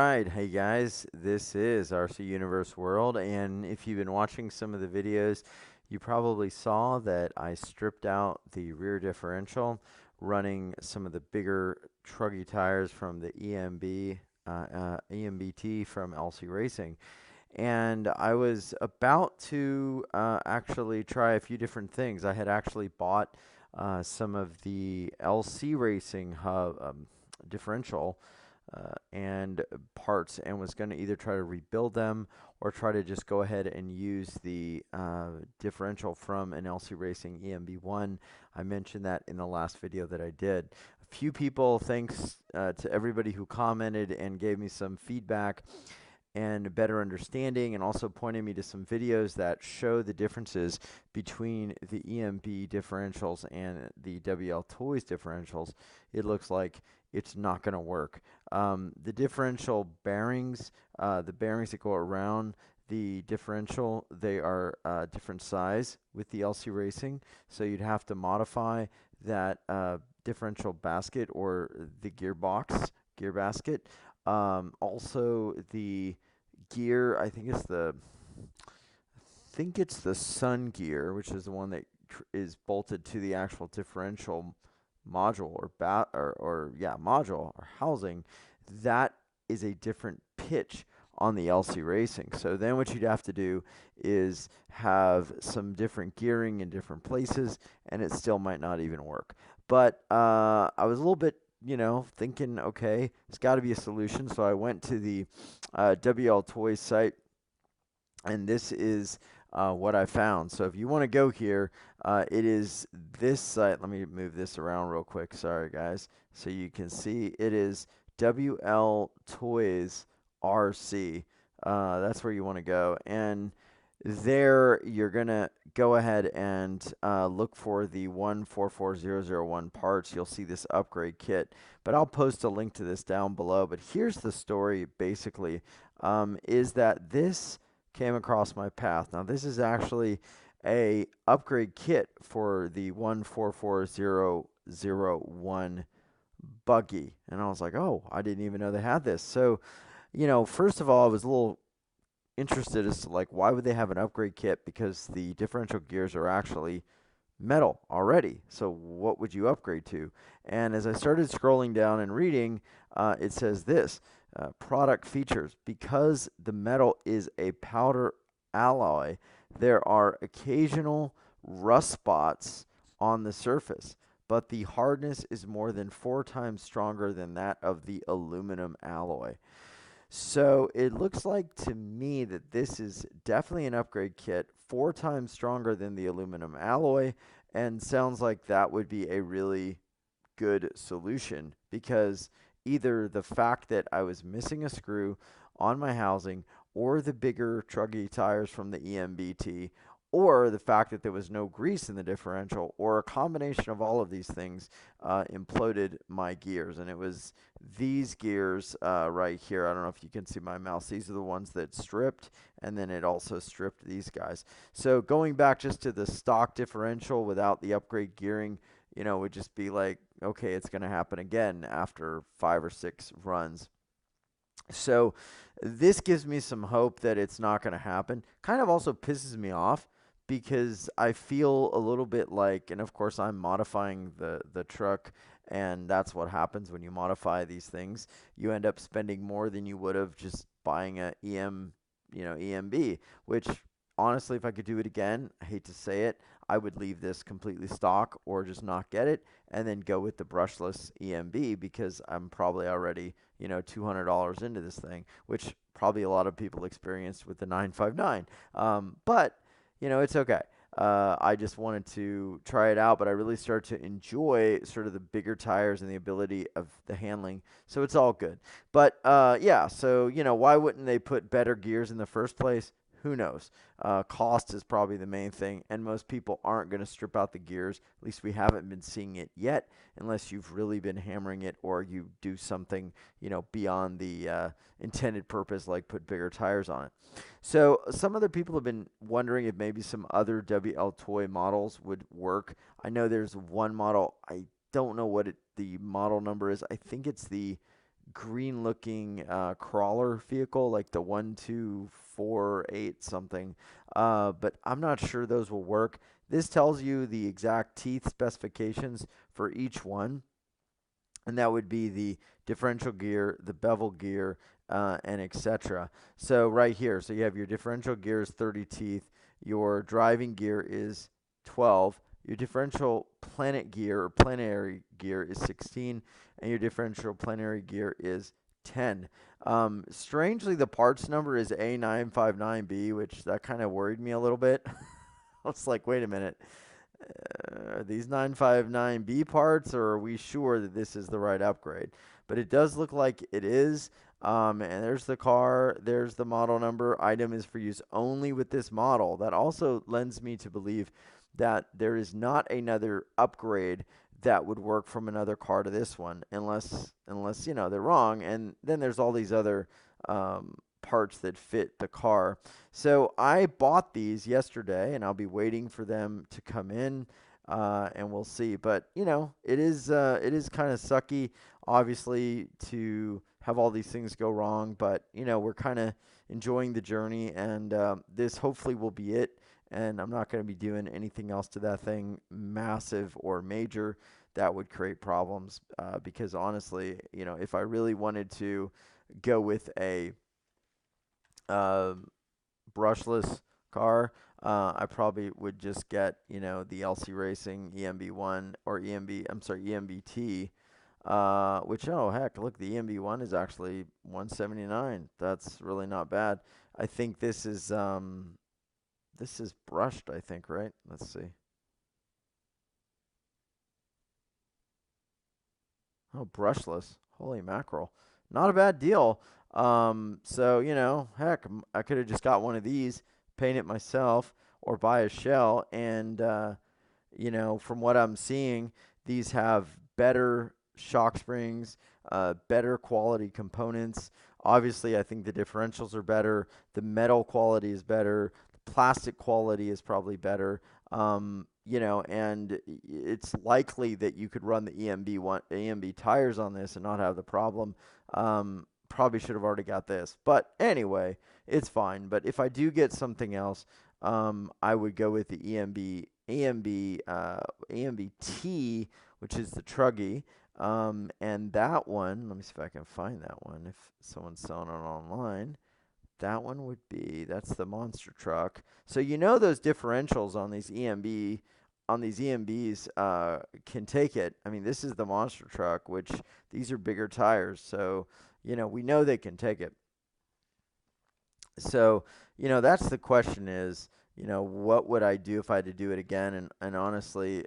right, hey guys, this is RC Universe World, and if you've been watching some of the videos, you probably saw that I stripped out the rear differential, running some of the bigger truggy tires from the EMBT from LC Racing. And I was about to actually try a few different things. I had actually bought some of the LC Racing hub differential and parts, and was going to either try to rebuild them or try to just go ahead and use the differential from an LC Racing EMB1. I mentioned that in the last video that I did. A few people, thanks to everybody who commented and gave me some feedback and a better understanding, and also pointed me to some videos that show the differences between the EMB differentials and the WLtoys differentials. It looks like it's not going to work. The differential bearings, the bearings that go around the differential, they are different size with the LC Racing, so you'd have to modify that differential basket or the gear basket. Also, the gear, I think it's the Sun gear, which is the one that is bolted to the actual differential module module or housing. That is a different pitch on the LC Racing. So then what you'd have to do is have some different gearing in different places, and it still might not even work. But I was a little bit thinking, okay, it's got to be a solution. So I went to the WLtoys site, and this is what I found. So if you want to go here, it is this site. Let me move this around real quick. Sorry, guys. So you can see it is WLtoys RC. That's where you want to go. And there you're going to go ahead and look for the 144001 parts. You'll see this upgrade kit, but I'll post a link to this down below. But here's the story basically, is that this came across my path. Now this is actually a upgrade kit for the 144001 buggy, and I was like, oh, I didn't even know they had this. So first of all, I was a little interested as to, like, why would they have an upgrade kit, because the differential gears are actually metal already, so what would you upgrade to? And as I started scrolling down and reading, it says this, product features: because the metal is a powder alloy, there are occasional rust spots on the surface, but the hardness is more than 4 times stronger than that of the aluminum alloy. So it looks like to me that this is definitely an upgrade kit, 4 times stronger than the aluminum alloy, and sounds like that would be a really good solution, because either the fact that I was missing a screw on my housing, or the bigger truggy tires from the EMBT, or the fact that there was no grease in the differential, or a combination of all of these things imploded my gears. And it was these gears right here. I don't know if you can see my mouse. These are the ones that stripped, and then it also stripped these guys. So going back just to the stock differential without the upgrade gearing, would just be like, okay, it's going to happen again after 5 or 6 runs. So this gives me some hope that it's not going to happen. Kind of also pisses me off, because I feel a little bit like, and of course I'm modifying the truck, and that's what happens when you modify these things. You end up spending more than you would have just buying a EMB, which honestly, if I could do it again, I hate to say it, I would leave this completely stock or just not get it and then go with the brushless EMB, because I'm probably already, $200 into this thing, which probably a lot of people experienced with the 959. But it's okay. I just wanted to try it out, but I really started to enjoy sort of the bigger tires and the ability of the handling. So it's all good. But yeah, so why wouldn't they put better gears in the first place? Who knows? Cost is probably the main thing, and most people aren't going to strip out the gears. At least we haven't been seeing it yet, unless you've really been hammering it, or you do something, beyond the intended purpose, like put bigger tires on it. So some other people have been wondering if maybe some other WLtoy models would work. I know there's one model. I don't know what the model number is. I think it's the green looking crawler vehicle, like the 1248 something. But I'm not sure those will work. This tells you the exact teeth specifications for each one, and that would be the differential gear, the bevel gear, and etc. So right here, so you have your differential gear is 30 teeth, your driving gear is 12, your differential planet gear or planetary gear is 16, and your differential planetary gear is 10. Strangely, the parts number is A959B, which that kind of worried me a little bit. I was like, wait a minute. Are these 959B parts, or are we sure that this is the right upgrade? But it does look like it is. And there's the car, there's the model number. Item is for use only with this model. That also lends me to believe that there is not another upgrade that would work from another car to this one, unless they're wrong. And then there's all these other parts that fit the car. So I bought these yesterday, and I'll be waiting for them to come in, and we'll see. But it is kind of sucky, obviously, to have all these things go wrong. But we're kind of enjoying the journey, and this hopefully will be it. And I'm not going to be doing anything else to that thing, massive or major, that would create problems. Because honestly, if I really wanted to go with a brushless car, I probably would just get, the LC Racing EMB1 or EMBT, which, oh heck, look, the EMB1 is actually 179. That's really not bad. I think this is brushed, I think, right? Let's see. Oh, brushless. Holy mackerel. Not a bad deal. So, heck, I could have just got one of these, paint it myself, or buy a shell. And, from what I'm seeing, these have better shock springs, better quality components. Obviously, I think the differentials are better. The metal quality is better. The plastic quality is probably better. And it's likely that you could run the EMB tires on this and not have the problem. Probably should have already got this, but anyway, it's fine. But if I do get something else, I would go with the EMBT, which is the Truggy. And that one, let me see if I can find that one. If someone's selling it online. That one would be, that's the monster truck. So those differentials on these EMBs can take it. I mean, this is the monster truck, which these are bigger tires, so we know they can take it. So that's the question is, what would I do if I had to do it again? And honestly,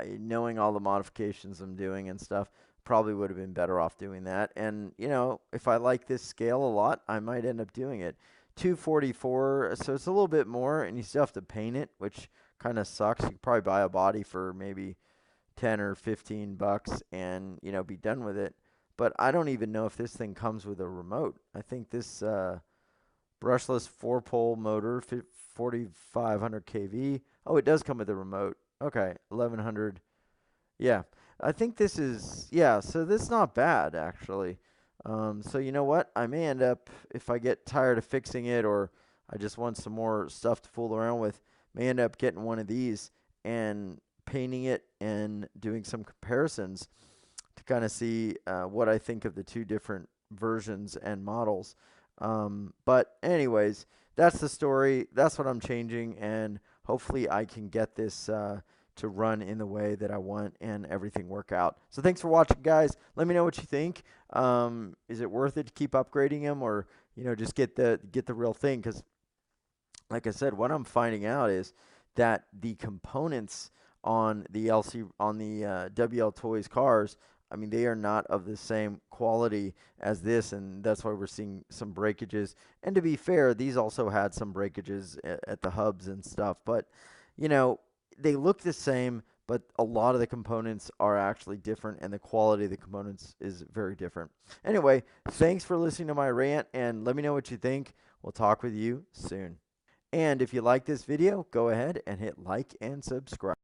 knowing all the modifications I'm doing and stuff, probably would have been better off doing that. And if I like this scale a lot, I might end up doing it. 244, so it's a little bit more, and you still have to paint it, which kind of sucks. You could probably buy a body for maybe 10 or 15 bucks and be done with it. But I don't even know if this thing comes with a remote. I think this brushless 4-pole motor, 4500 kV. Oh, it does come with a remote. Okay, 1100. Yeah, I think this is, yeah, so this is not bad, actually. So you know what? I may end up, if I get tired of fixing it, or I just want some more stuff to fool around with, may end up getting one of these and painting it and doing some comparisons to kind of see what I think of the two different versions and models. But anyways, that's the story. That's what I'm changing, and hopefully I can get this to run in the way that I want and everything work out. So thanks for watching, guys. Let me know what you think. Is it worth it to keep upgrading them, or just get the real thing? Because like I said, what I'm finding out is that the components on the WLtoys cars, I mean, they are not of the same quality as this, and that's why we're seeing some breakages. And to be fair, these also had some breakages at the hubs and stuff, but they look the same, but a lot of the components are actually different, and the quality of the components is very different. Anyway, thanks for listening to my rant, and let me know what you think. We'll talk with you soon. And if you like this video, go ahead and hit like and subscribe.